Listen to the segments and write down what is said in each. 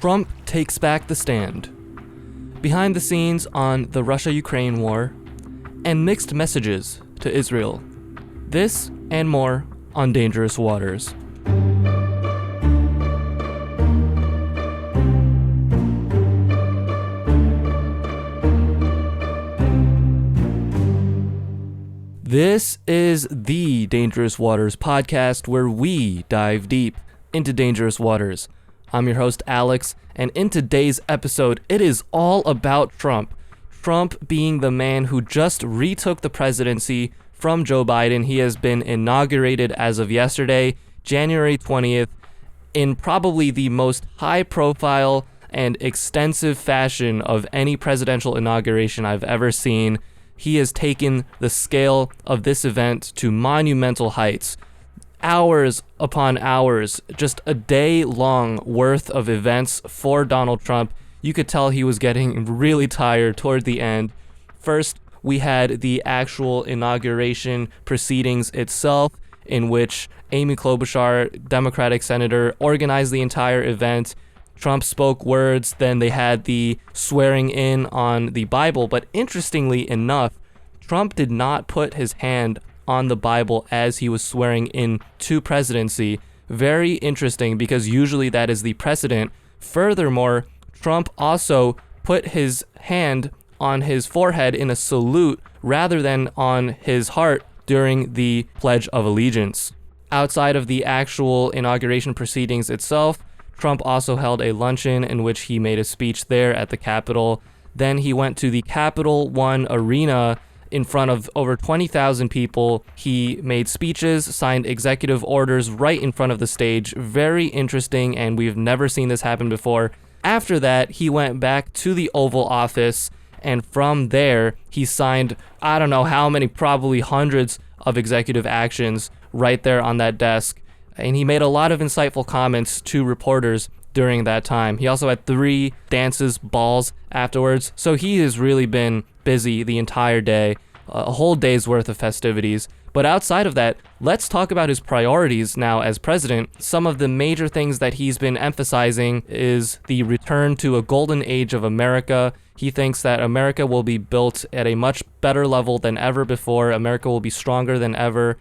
Trump takes back the stand. Behind the scenes on the Russia-Ukraine war, and mixed messages to Israel. This and more on Dangerous Waters. This is the Dangerous Waters podcast, where we dive deep into dangerous waters. I'm your host, Alex, and in today's episode, it is all about Trump. Trump being the man who just retook the presidency from Joe Biden. He has been inaugurated as of yesterday, January 20th, in probably the most high-profile and extensive fashion of any presidential inauguration I've ever seen. He has taken the scale of this event to monumental heights. Hours upon hours, just a day long worth of events for Donald Trump. You could tell he was getting really tired toward the end. First, we had the actual inauguration proceedings itself, in which Amy Klobuchar, Democratic senator, organized the entire event. Trump spoke words, then they had the swearing in on the Bible. But interestingly enough, Trump did not put his hand on the Bible as he was swearing in to presidency. Very interesting, because usually that is the precedent. Furthermore, Trump also put his hand on his forehead in a salute rather than on his heart during the Pledge of Allegiance. Outside of the actual inauguration proceedings itself, Trump also held a luncheon in which he made a speech there at the Capitol. Then he went to the Capital One Arena in front of over 20,000 people. He made speeches, signed executive orders right in front of the stage. Very interesting, and we've never seen this happen before. After that, he went back to the Oval Office, and from there, he signed, I don't know how many, probably hundreds of executive actions right there on that desk. And he made a lot of insightful comments to reporters during that time. He also had 3 dances, balls afterwards. So he has really been busy the entire day, a whole day's worth of festivities. But outside of that, let's talk about his priorities now as president. Some of the major things that he's been emphasizing is the return to a golden age of America. He thinks that America will be built at a much better level than ever before. America will be stronger than ever.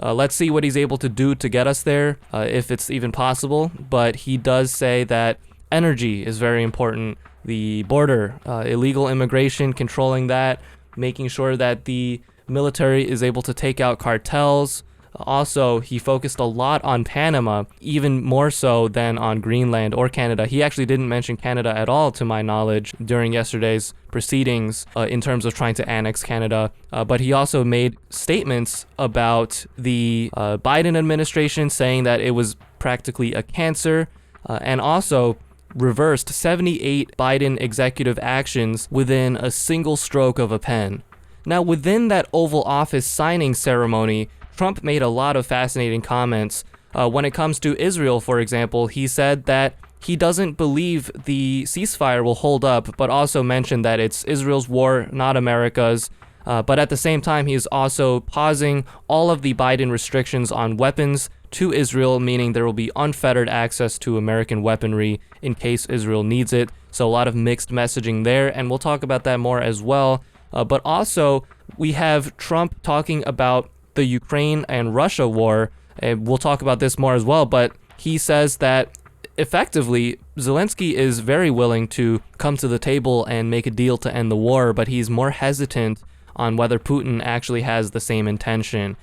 Let's see what he's able to do to get us there, if it's even possible. But he does say that energy is very important. The border, illegal immigration, controlling that, making sure that the military is able to take out cartels. Also, he focused a lot on Panama, even more so than on Greenland or Canada. He actually didn't mention Canada at all, to my knowledge, during yesterday's proceedings in terms of trying to annex Canada. But he also made statements about the Biden administration, saying that it was practically a cancer, and also reversed 78 Biden executive actions within a single stroke of a pen. Now, within that Oval Office signing ceremony, Trump made a lot of fascinating comments. When it comes to Israel, for example, he said that he doesn't believe the ceasefire will hold up, but also mentioned that it's Israel's war, not America's. But at the same time, he is also pausing all of the Biden restrictions on weapons to Israel, meaning there will be unfettered access to American weaponry in case Israel needs it. So a lot of mixed messaging there, and we'll talk about that more as well. But also, we have Trump talking about the Ukraine and Russia war, and we'll talk about this more as well, but he says that effectively Zelensky is very willing to come to the table and make a deal to end the war, but he's more hesitant on whether Putin actually has the same intention.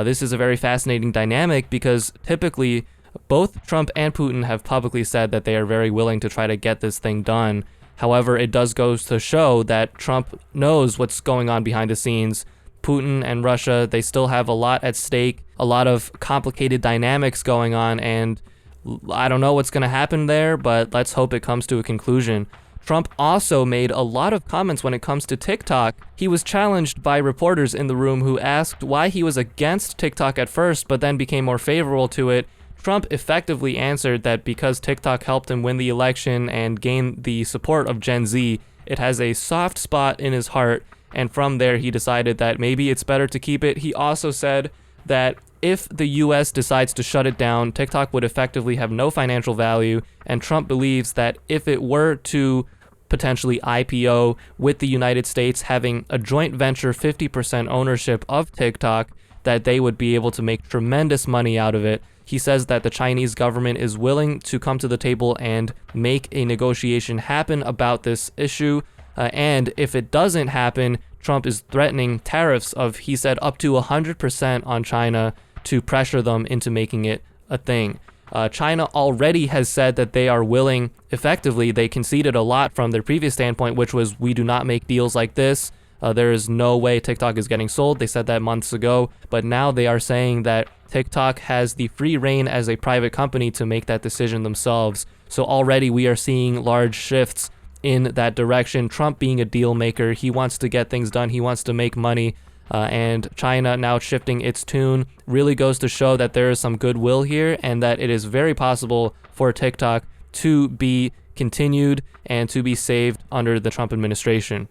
This is a very fascinating dynamic, because typically both Trump and Putin have publicly said that they are very willing to try to get this thing done. However, it does go to show that Trump knows what's going on behind the scenes. Putin and Russia, they still have a lot at stake, a lot of complicated dynamics going on, and I don't know what's going to happen there, but let's hope it comes to a conclusion. Trump also made a lot of comments when it comes to TikTok. He was challenged by reporters in the room who asked why he was against TikTok at first, but then became more favorable to it. Trump effectively answered that because TikTok helped him win the election and gain the support of Gen Z, it has a soft spot in his heart, and from there he decided that maybe it's better to keep it. He also said that if the US decides to shut it down, TikTok would effectively have no financial value, and Trump believes that if it were to potentially IPO with the United States having a joint venture 50% ownership of TikTok, that they would be able to make tremendous money out of it. He says that the Chinese government is willing to come to the table and make a negotiation happen about this issue. And if it doesn't happen, Trump is threatening tariffs of, he said, up to 100% on China to pressure them into making it a thing. China already has said that they are willing, effectively, they conceded a lot from their previous standpoint, which was, we do not make deals like this. There is no way TikTok is getting sold. They said that months ago, but now they are saying that TikTok has the free reign as a private company to make that decision themselves. So already we are seeing large shifts in that direction. Trump being a deal maker, he wants to get things done. He wants to make money. And China now shifting its tune really goes to show that there is some goodwill here and that it is very possible for TikTok to be continued and to be saved under the Trump administration.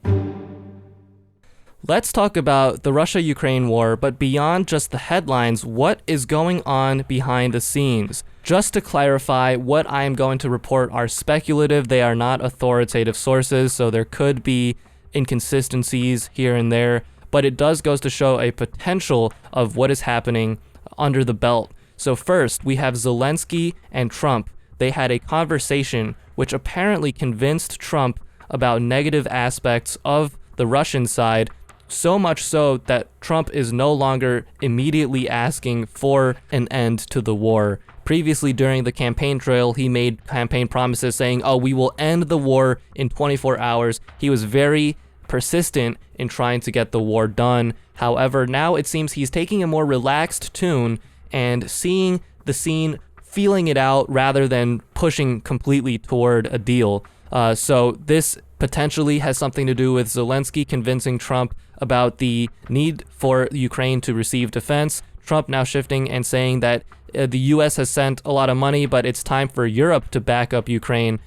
Let's talk about the Russia-Ukraine war, but beyond just the headlines, what is going on behind the scenes? Just to clarify, what I am going to report are speculative. They are not authoritative sources, so there could be inconsistencies here and there, but it does goes to show a potential of what is happening under the belt. So first, we have Zelensky and Trump. They had a conversation which apparently convinced Trump about negative aspects of the Russian side, so much so that Trump is no longer immediately asking for an end to the war. Previously, during the campaign trail, he made campaign promises saying, we will end the war in 24 hours. He was very persistent in trying to get the war done. However, now it seems he's taking a more relaxed tune and seeing the scene, feeling it out rather than pushing completely toward a deal. So this potentially has something to do with Zelensky convincing Trump about the need for Ukraine to receive defense. Trump now shifting and saying that the U.S. has sent a lot of money, but it's time for Europe to back up Ukraine.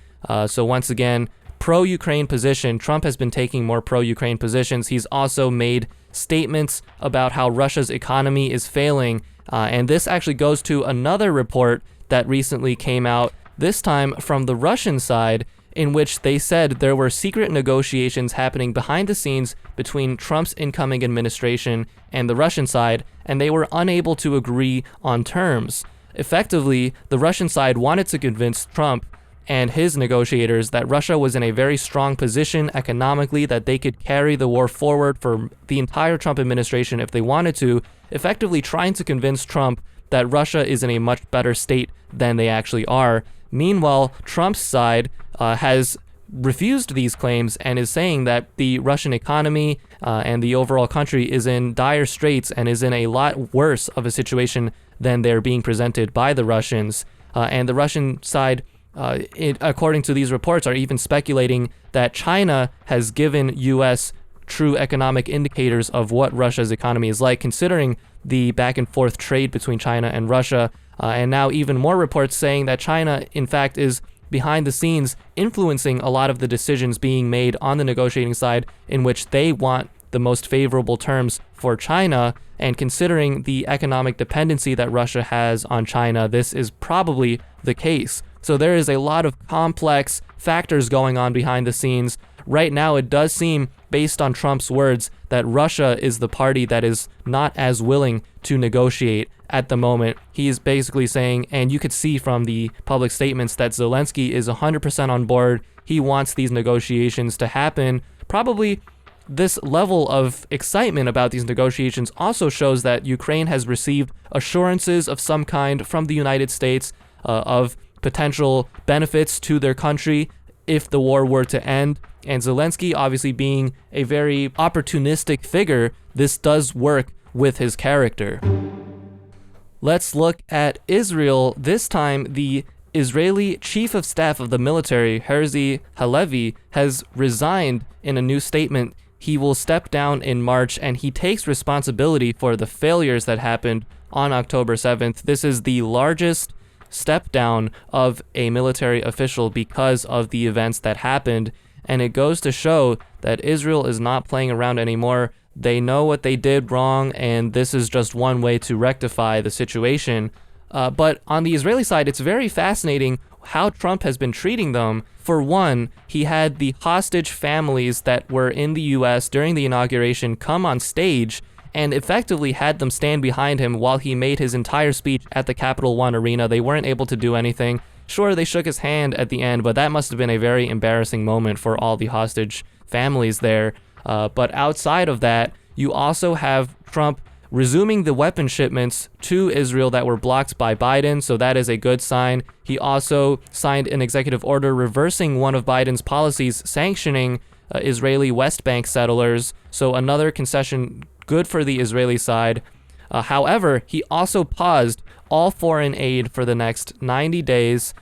So once again, pro-Ukraine position. Trump has been taking more pro-Ukraine positions. He's also made statements about how Russia's economy is failing. And this actually goes to another report that recently came out, this time from the Russian side, in which they said there were secret negotiations happening behind the scenes between Trump's incoming administration and the Russian side, and they were unable to agree on terms. Effectively, the Russian side wanted to convince Trump and his negotiators that Russia was in a very strong position economically, that they could carry the war forward for the entire Trump administration if they wanted to, effectively trying to convince Trump that Russia is in a much better state than they actually are. Meanwhile, Trump's side has refused these claims and is saying that the Russian economy and the overall country is in dire straits and is in a lot worse of a situation than they're being presented by the Russians. And the Russian side, according to these reports, are even speculating that China has given U.S. true economic indicators of what Russia's economy is like, considering the back and forth trade between China and Russia. And now even more reports saying that China, in fact, is behind the scenes influencing a lot of the decisions being made on the negotiating side, in which they want the most favorable terms for China. And considering the economic dependency that Russia has on China, this is probably the case. So there is a lot of complex factors going on behind the scenes. Right now, it does seem, based on Trump's words, that Russia is the party that is not as willing to negotiate at the moment. He is basically saying, and you could see from the public statements, that Zelensky is 100% on board. He wants these negotiations to happen. Probably this level of excitement about these negotiations also shows that Ukraine has received assurances of some kind from the United States of potential benefits to their country if the war were to end. And Zelensky, obviously being a very opportunistic figure, this does work with his character. Let's look at Israel. This time, the Israeli chief of staff of the military, Herzi Halevi, has resigned in a new statement. He will step down in March, and he takes responsibility for the failures that happened on October 7th. This is the largest step down of a military official because of the events that happened. And it goes to show that Israel is not playing around anymore. They know what they did wrong, and this is just one way to rectify the situation. But on the Israeli side, it's very fascinating how Trump has been treating them. For one, he had the hostage families that were in the U.S. during the inauguration come on stage and effectively had them stand behind him while he made his entire speech at the Capital One Arena. They weren't able to do anything. Sure, they shook his hand at the end, but that must have been a very embarrassing moment for all the hostage families there. But outside of that, you also have Trump resuming the weapon shipments to Israel that were blocked by Biden, so that is a good sign. He also signed an executive order reversing one of Biden's policies, sanctioning Israeli West Bank settlers, so another concession good for the Israeli side. However, he also paused all foreign aid for the next 90 days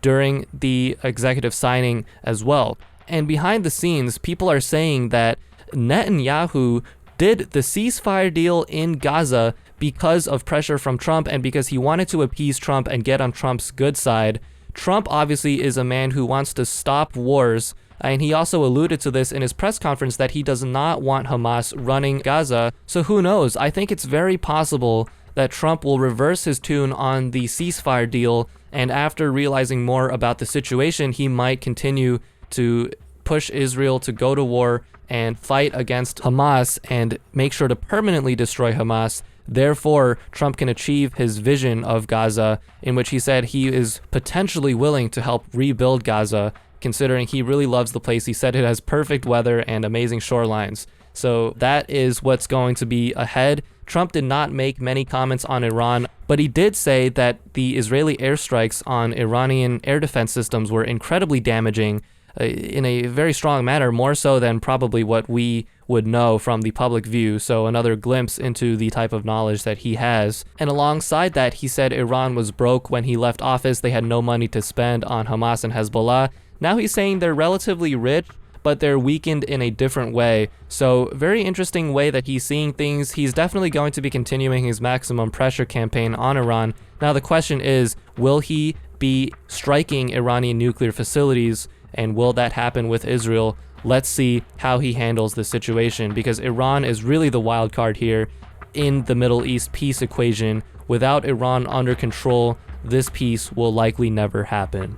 during the executive signing as well. And behind the scenes, people are saying that Netanyahu did the ceasefire deal in Gaza because of pressure from Trump and because he wanted to appease Trump and get on Trump's good side. Trump obviously is a man who wants to stop wars, and he also alluded to this in his press conference that he does not want Hamas running Gaza. So who knows? I think it's very possible that Trump will reverse his tune on the ceasefire deal, and after realizing more about the situation, he might continue to push Israel to go to war and fight against Hamas and make sure to permanently destroy Hamas. Therefore, Trump can achieve his vision of Gaza, in which he said he is potentially willing to help rebuild Gaza, considering he really loves the place. He said it has perfect weather and amazing shorelines. So that is what's going to be ahead. Trump did not make many comments on Iran, but he did say that the Israeli airstrikes on Iranian air defense systems were incredibly damaging, in a very strong manner, more so than probably what we would know from the public view. So another glimpse into the type of knowledge that he has. And alongside that, he said Iran was broke when he left office. They had no money to spend on Hamas and Hezbollah. Now he's saying they're relatively rich, but they're weakened in a different way. So very interesting way that he's seeing things. He's definitely going to be continuing his maximum pressure campaign on Iran. Now the question is, will he be striking Iranian nuclear facilities? And will that happen with Israel? Let's see how he handles the situation, because Iran is really the wild card here in the Middle East peace equation. Without Iran under control, this peace will likely never happen.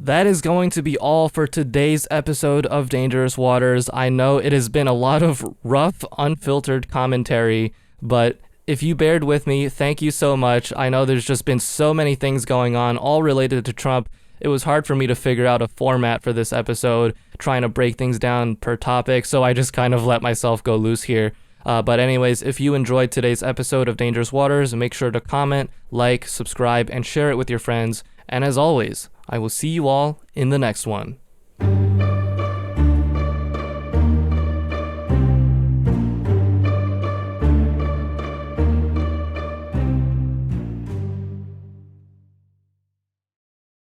That is going to be all for today's episode of Dangerous Waters. I know it has been a lot of rough, unfiltered commentary, but if you bared with me, thank you so much. I know there's just been so many things going on, all related to Trump. It was hard for me to figure out a format for this episode, trying to break things down per topic, so I just kind of let myself go loose here. But anyways, if you enjoyed today's episode of Dangerous Waters, make sure to comment, like, subscribe, and share it with your friends. And as always, I will see you all in the next one.